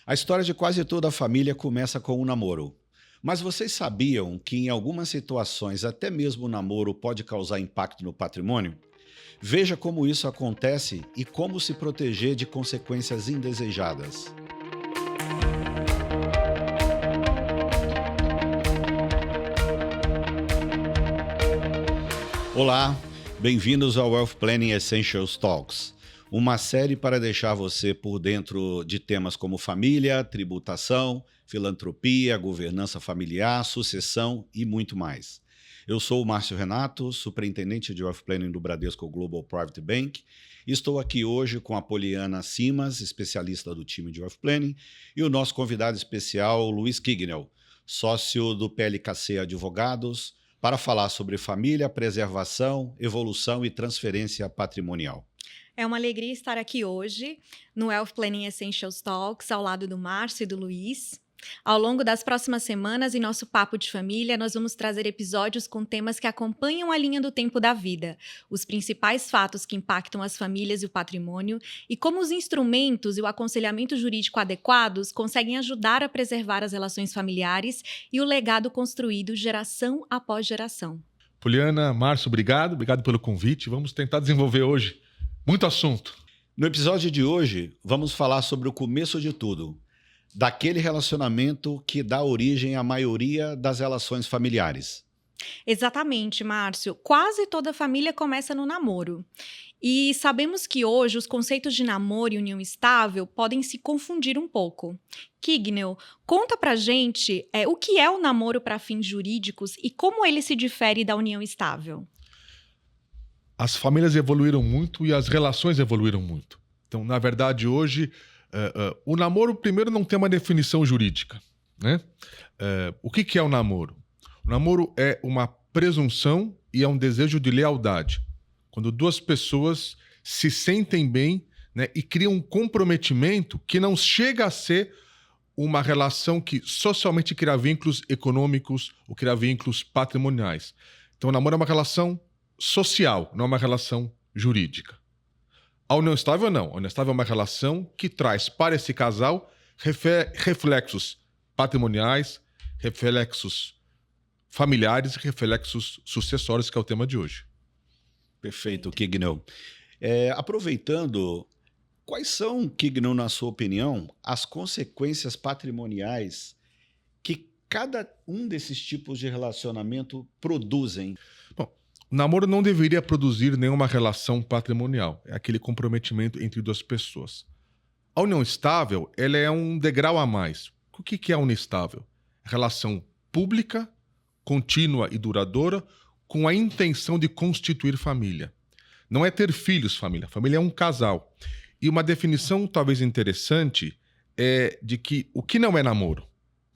A história de quase toda a família começa com um namoro. Mas vocês sabiam que, em algumas situações, até mesmo o namoro pode causar impacto no patrimônio? Veja como isso acontece e como se proteger de consequências indesejadas. Olá, bem-vindos ao Wealth Planning Essentials Talks, uma série para deixar você por dentro de temas como família, tributação, filantropia, governança familiar, sucessão e muito mais. Eu sou o Márcio Renato, superintendente de Wealth Planning do Bradesco Global Private Bank, e estou aqui hoje com a Poliana Simas, especialista do time de Wealth Planning, e o nosso convidado especial, Luiz Kignel, sócio do PLKC Advogados, para falar sobre família, preservação, evolução e transferência patrimonial. É uma alegria estar aqui hoje no Wealth Planning Essentials Talks, ao lado do Márcio e do Luiz. Ao longo das próximas semanas, em nosso Papo de Família, nós vamos trazer episódios com temas que acompanham a linha do tempo da vida, os principais fatos que impactam as famílias e o patrimônio e como os instrumentos e o aconselhamento jurídico adequados conseguem ajudar a preservar as relações familiares e o legado construído geração após geração. Poliana, Márcio, obrigado pelo convite. Vamos tentar desenvolver hoje muito assunto. No episódio de hoje, vamos falar sobre o começo de tudo, daquele relacionamento que dá origem à maioria das relações familiares. Exatamente, Márcio. Quase toda família começa no namoro. E sabemos que hoje os conceitos de namoro e união estável podem se confundir um pouco. Kignel, conta pra gente o que é o namoro para fins jurídicos e como ele se difere da união estável. As famílias evoluíram muito e as relações evoluíram muito. Então, na verdade, hoje, o namoro, primeiro, não tem uma definição jurídica, né? O que é o namoro? O namoro é uma presunção e é um desejo de lealdade. Quando duas pessoas se sentem bem, né, e criam um comprometimento que não chega a ser uma relação que socialmente cria vínculos econômicos ou cria vínculos patrimoniais. Então, o namoro é uma relação social, não é uma relação jurídica. A união estável não. A união estável é uma relação que traz para esse casal reflexos patrimoniais, reflexos familiares e reflexos sucessórios, que é o tema de hoje. Perfeito, Kignel. Aproveitando, quais são, Kignel, na sua opinião, as consequências patrimoniais que cada um desses tipos de relacionamento produzem? Bom, o namoro não deveria produzir nenhuma relação patrimonial. É aquele comprometimento entre duas pessoas. A união estável, ela é um degrau a mais. O que é a união estável? Relação pública, contínua e duradoura, com a intenção de constituir família. Não é ter filhos, família. Família é um casal. E uma definição talvez interessante é de que o que não é namoro,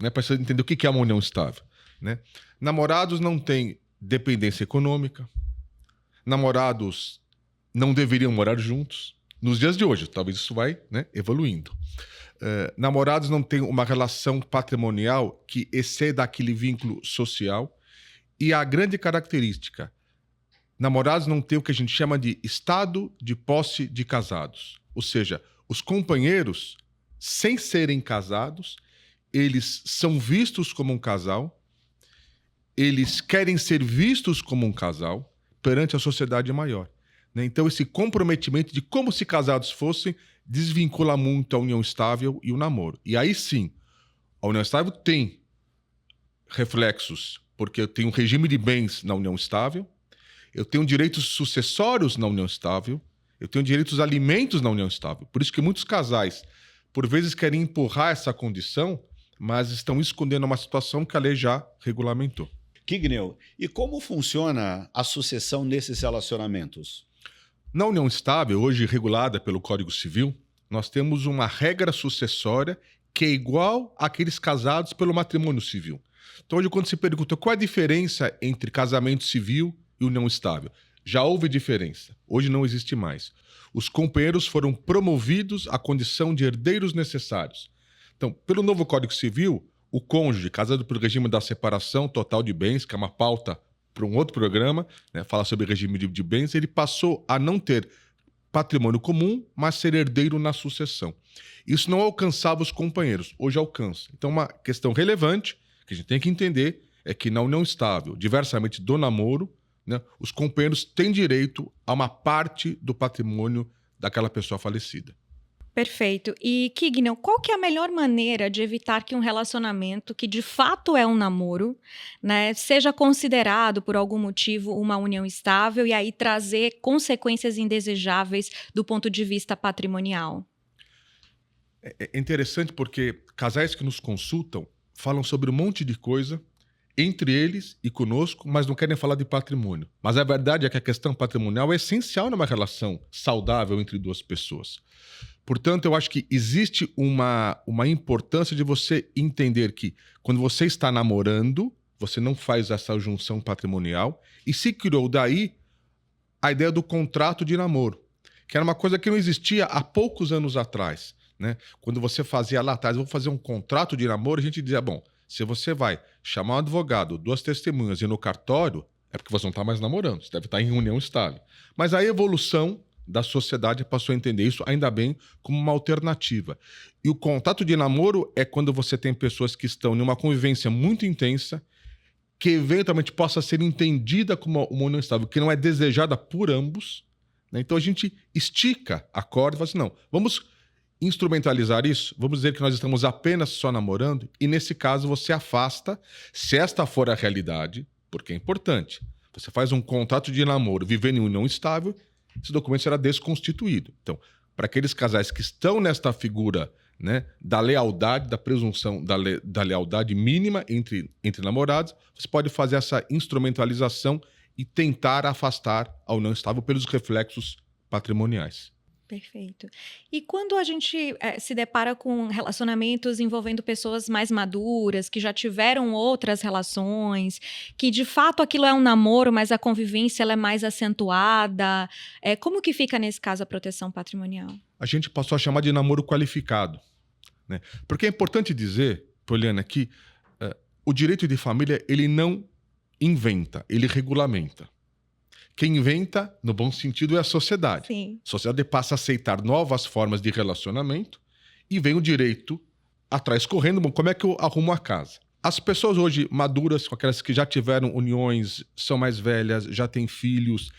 né? Para você entender o que é uma união estável, né? Namorados não têm dependência econômica. Namorados não deveriam morar juntos. Nos dias de hoje, talvez isso vai, né, evoluindo. Namorados não têm uma relação patrimonial que exceda aquele vínculo social. E a grande característica, namorados não têm o que a gente chama de estado de posse de casados. Ou seja, os companheiros, sem serem casados, eles são vistos como um casal, eles querem ser vistos como um casal perante a sociedade maior, né? Então, esse comprometimento de como se casados fossem desvincula muito a união estável e o namoro. E aí sim, a união estável tem reflexos, porque eu tenho um regime de bens na união estável, eu tenho direitos sucessórios na união estável, eu tenho direitos alimentos na união estável. Por isso que muitos casais, por vezes, querem empurrar essa condição, mas estão escondendo uma situação que a lei já regulamentou. Kignel, e como funciona a sucessão nesses relacionamentos? Na união estável, hoje regulada pelo Código Civil, nós temos uma regra sucessória que é igual àqueles casados pelo matrimônio civil. Então, hoje, quando se pergunta qual é a diferença entre casamento civil e união estável, já houve diferença. Hoje não existe mais. Os companheiros foram promovidos à condição de herdeiros necessários. Então, pelo novo Código Civil, o cônjuge, casado pelo regime da separação total de bens, que é uma pauta para um outro programa, né, fala sobre regime de bens, ele passou a não ter patrimônio comum, mas ser herdeiro na sucessão. Isso não alcançava os companheiros, hoje alcança. Então, uma questão relevante que a gente tem que entender é que na união estável, diversamente do namoro, né, os companheiros têm direito a uma parte do patrimônio daquela pessoa falecida. Perfeito. E, Kignel, qual que é a melhor maneira de evitar que um relacionamento, que de fato é um namoro, né, seja considerado por algum motivo uma união estável e aí trazer consequências indesejáveis do ponto de vista patrimonial? É interessante porque casais que nos consultam falam sobre um monte de coisa entre eles e conosco, mas não querem falar de patrimônio. Mas a verdade é que a questão patrimonial é essencial numa relação saudável entre duas pessoas. Portanto, eu acho que existe uma importância de você entender que quando você está namorando, você não faz essa junção patrimonial e se criou daí a ideia do contrato de namoro, que era uma coisa que não existia há poucos anos atrás, né? Quando você fazia lá atrás, vou fazer um contrato de namoro, a gente dizia, bom, se você vai chamar um advogado, 2 testemunhas e ir no cartório, é porque você não está mais namorando, você deve estar em união estável. Mas a evolução da sociedade passou a entender isso, ainda bem, como uma alternativa. E o contrato de namoro é quando você tem pessoas que estão em uma convivência muito intensa, que eventualmente possa ser entendida como uma união estável, que não é desejada por ambos, né? Então a gente estica a corda e fala assim, não, vamos instrumentalizar isso, vamos dizer que nós estamos apenas só namorando, e nesse caso você afasta, se esta for a realidade, porque é importante, você faz um contrato de namoro vivendo em união estável, esse documento será desconstituído. Então, para aqueles casais que estão nesta figura, né, da lealdade, da presunção da lealdade mínima entre namorados, você pode fazer essa instrumentalização e tentar afastar a união estável pelos reflexos patrimoniais. Perfeito. E quando a gente se depara com relacionamentos envolvendo pessoas mais maduras, que já tiveram outras relações, que de fato aquilo é um namoro, mas a convivência ela é mais acentuada, como que fica nesse caso a proteção patrimonial? A gente passou a chamar de namoro qualificado, né? Porque é importante dizer, Poliana, que o direito de família ele não inventa, ele regulamenta. Quem inventa, no bom sentido, é a sociedade. Sim. A sociedade passa a aceitar novas formas de relacionamento e vem o direito atrás correndo. Bom, como é que eu arrumo a casa? As pessoas hoje maduras, aquelas que já tiveram uniões, são mais velhas, já têm filhos,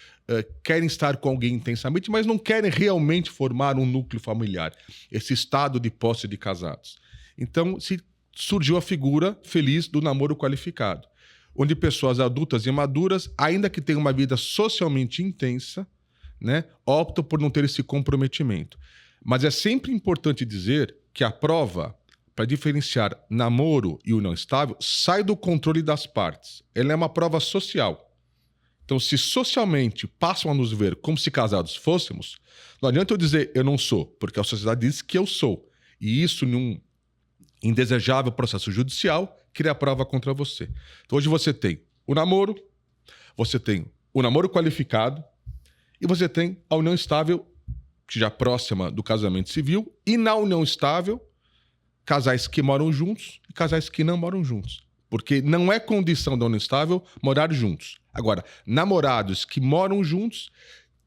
querem estar com alguém intensamente, mas não querem realmente formar um núcleo familiar. Esse estado de posse de casados. Então, surgiu a figura feliz do namoro qualificado, onde pessoas adultas e maduras, ainda que tenham uma vida socialmente intensa, né, optam por não ter esse comprometimento. Mas é sempre importante dizer que a prova, para diferenciar namoro e união estável, sai do controle das partes. Ela é uma prova social. Então, se socialmente passam a nos ver como se casados fôssemos, não adianta eu dizer eu não sou, porque a sociedade diz que eu sou. E isso, num indesejável processo judicial, cria a prova contra você. Então, hoje você tem o namoro, você tem o namoro qualificado e você tem a união estável, que já é próxima do casamento civil, e na união estável, casais que moram juntos e casais que não moram juntos. Porque não é condição da união estável morar juntos. Agora, namorados que moram juntos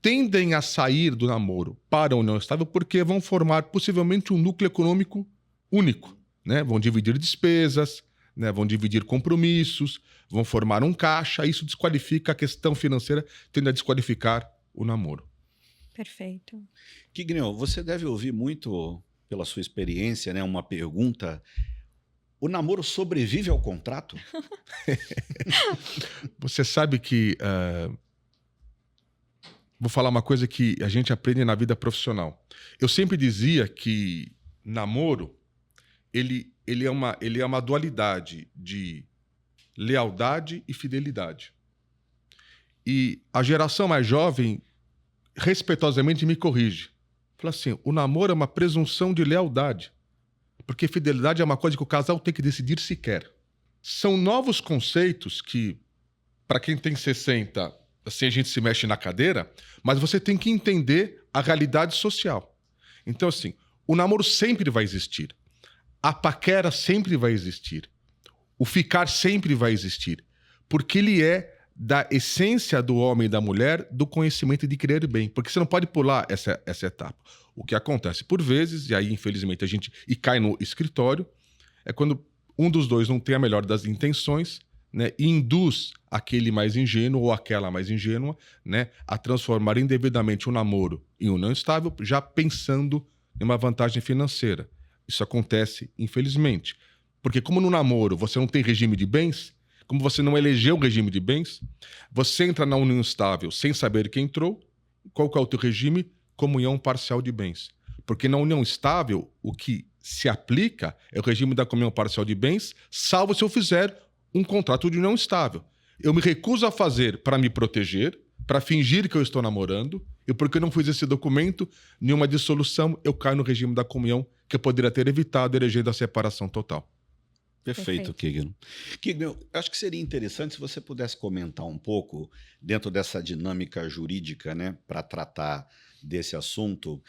tendem a sair do namoro para a união estável porque vão formar possivelmente um núcleo econômico único, né? Vão dividir despesas, né? Vão dividir compromissos, vão formar um caixa. Isso desqualifica a questão financeira, tende a desqualificar o namoro. Perfeito. Kignel, você deve ouvir muito, pela sua experiência, né, uma pergunta: o namoro sobrevive ao contrato? Você sabe que... vou falar uma coisa que a gente aprende na vida profissional. Eu sempre dizia que namoro, ele é uma dualidade de lealdade e fidelidade. E a geração mais jovem, respeitosamente, me corrige. Fala assim, o namoro é uma presunção de lealdade. Porque fidelidade é uma coisa que o casal tem que decidir se quer. São novos conceitos que, para quem tem 60, assim a gente se mexe na cadeira, mas você tem que entender a realidade social. Então, assim, o namoro sempre vai existir. A paquera sempre vai existir. O ficar sempre vai existir. Porque ele é da essência do homem e da mulher, do conhecimento de querer bem. Porque você não pode pular essa etapa. O que acontece por vezes, e aí infelizmente a gente cai no escritório, é quando um dos dois não tem a melhor das intenções, né, e induz aquele mais ingênuo ou aquela mais ingênua, né, a transformar indevidamente um namoro em união estável, já pensando em uma vantagem financeira. Isso acontece, infelizmente. Porque como no namoro você não tem regime de bens, como você não elegeu o regime de bens, você entra na união estável sem saber quem entrou. Qual que é o teu regime? Comunhão parcial de bens. Porque na união estável, o que se aplica é o regime da comunhão parcial de bens, salvo se eu fizer um contrato de união estável. Eu me recuso a fazer para me proteger, para fingir que eu estou namorando, e porque eu não fiz esse documento, nenhuma dissolução, eu caio no regime da comunhão, que eu poderia ter evitado, elegendo a separação total. Perfeito, Kigno. Kigno, acho que seria interessante se você pudesse comentar um pouco, dentro dessa dinâmica jurídica, né, para tratar desse assunto,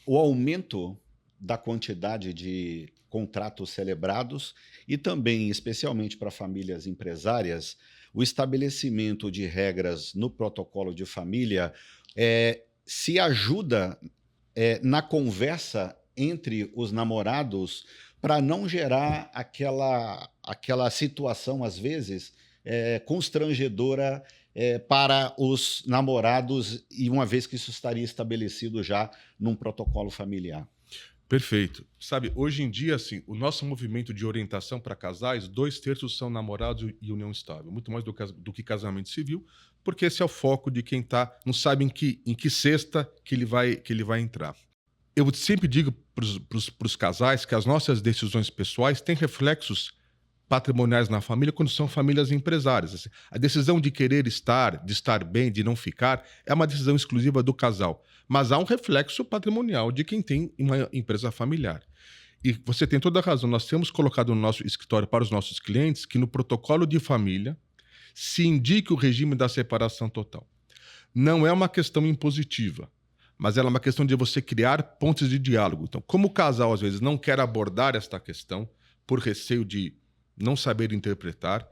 o aumento da quantidade de contratos celebrados e também, especialmente para famílias empresárias, o estabelecimento de regras no protocolo de família se ajuda na conversa entre os namorados para não gerar aquela situação, às vezes, constrangedora para os namorados, e uma vez que isso estaria estabelecido já num protocolo familiar. Perfeito. Sabe, hoje em dia, assim, o nosso movimento de orientação para casais, 2/3 são namorados e união estável, muito mais do que casamento civil, porque esse é o foco de quem não sabe em que cesta que ele vai entrar. Eu sempre digo para os casais que as nossas decisões pessoais têm reflexos patrimoniais na família quando são famílias empresárias. Assim, a decisão de querer estar, de estar bem, de não ficar, é uma decisão exclusiva do casal. Mas há um reflexo patrimonial de quem tem uma empresa familiar. E você tem toda a razão, nós temos colocado no nosso escritório para os nossos clientes que no protocolo de família se indique o regime da separação total. Não é uma questão impositiva, mas ela é uma questão de você criar pontes de diálogo. Então, como o casal às vezes não quer abordar esta questão por receio de não saber interpretar,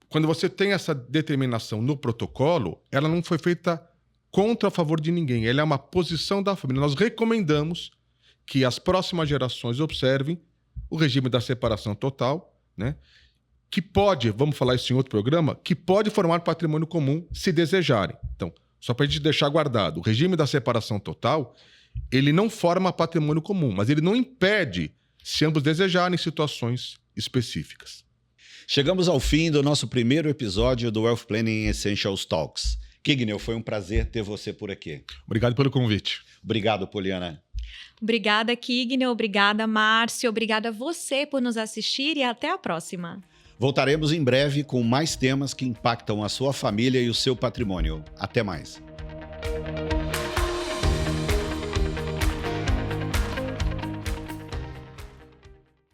quando você tem essa determinação no protocolo, ela não foi feita contra a favor de ninguém, ela é uma posição da família. Nós recomendamos que as próximas gerações observem o regime da separação total, né? Que pode, vamos falar isso em outro programa, que pode formar patrimônio comum se desejarem. Então, só para a gente deixar guardado, o regime da separação total, ele não forma patrimônio comum, mas ele não impede se ambos desejarem situações específicas. Chegamos ao fim do nosso primeiro episódio do Wealth Planning Essentials Talks. Kigno, foi um prazer ter você por aqui. Obrigado pelo convite. Obrigado, Poliana. Obrigada, Kigno. Obrigada, Márcio. Obrigada a você por nos assistir e até a próxima. Voltaremos em breve com mais temas que impactam a sua família e o seu patrimônio. Até mais.